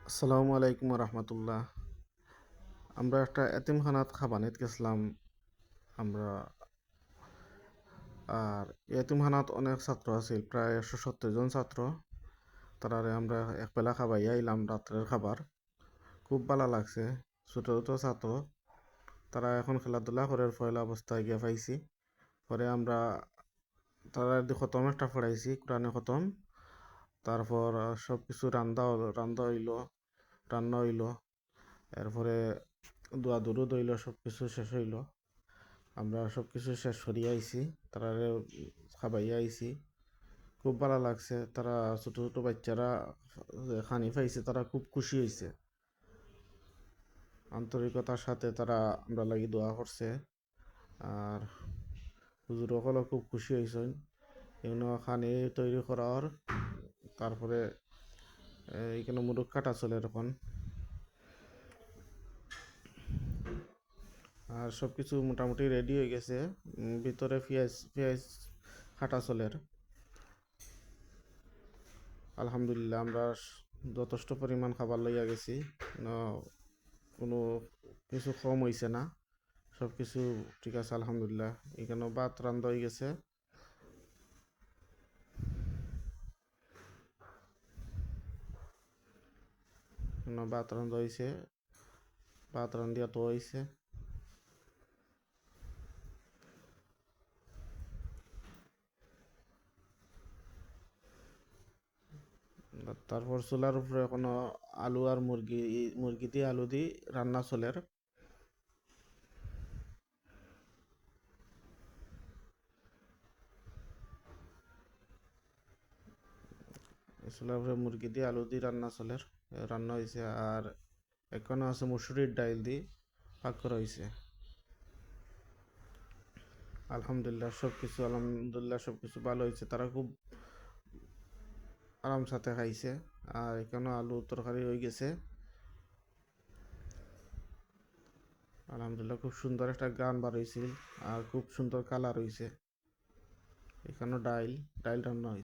আসসালামু আলাইকুম রহমতুল্লাহ। আমরা একটা এতিমখানাত খাবানিত গেছিলাম আমরা। আর এতিমখানাত অনেক ছাত্র আছিল, প্রায় 170 জন ছাত্র। তারারে আমরা একবেলা খাবাইয়া আইলাম রাত্রের খাবার। খুব ভালো লাগছে। ছোট ছোট ছাত্র, তারা এখন খেলাধুলা করে পয়লা অবস্থায় গিয়ে পাইছি। পরে আমরা তারা খতম একটা পড়াইছি, কোরআনে খতম। তারপর সব কিছু রান্না হইলো। এরপরে দোয়া দুরুদ হইল, সব কিছু শেষ হইল। আমরা সব কিছু শেষ করিয়া আইছি, তারারে খাবাইয়া আইছি। খুব ভালো লাগছে। তারা ছোট ছোট বাচ্চারা যে খানি পাইছে, তারা খুব খুশি হয়েছে। আন্তরিকতার সাথে তারা আমরা লাগি দোয়া করছে। আর হুজুর সকলও খুব খুশি হয়েছেন এগুলো খানি তৈরি করার। তারপরে এখানে মুরগ কাটা চলে এখন। আর সব কিছু মোটামুটি রেডি হয়ে গেছে। ভিতরে পেঁয়াজ পেঁয়াজ কাটা চলের। আলহামদুলিল্লাহ, আমরা যথেষ্ট পরিমাণ খাবার লইয়া গেছি। কোনো কিছু কম হইছে না, সব কিছু ঠিক আছে আলহামদুলিল্লাহ। এখানে ভাত রান্ধা হয়ে গেছে। ভাত রান্ধা হয়েছে, ভাত রান্ধিয়া তো হয়েছে। তারপর চুলার উপরে এখনো আলু আর মুরগি মুরগি দিয়ে আলু দিয়ে রান্না চলের। চুলার উপরে মুরগি দিয়ে আলু দিয়ে রান্না চলের, রান্না হয়েছে। আর এখনো আছে মুসুরির ডাইল দিয়ে পাক করা হয়েছে। আলহামদুলিল্লাহ সব কিছু ভালো হয়েছে। তারা খুব আরাম সাথে খাইছে। আর এখানে আলু তরকারি হয়ে গেছে। আলহামদুলিল্লাহ, খুব সুন্দর একটা গান বার হয়েছিল। আর খুব সুন্দর কালার হয়েছে। এখানে ডাইল ডাইল রান্না হয়েছে।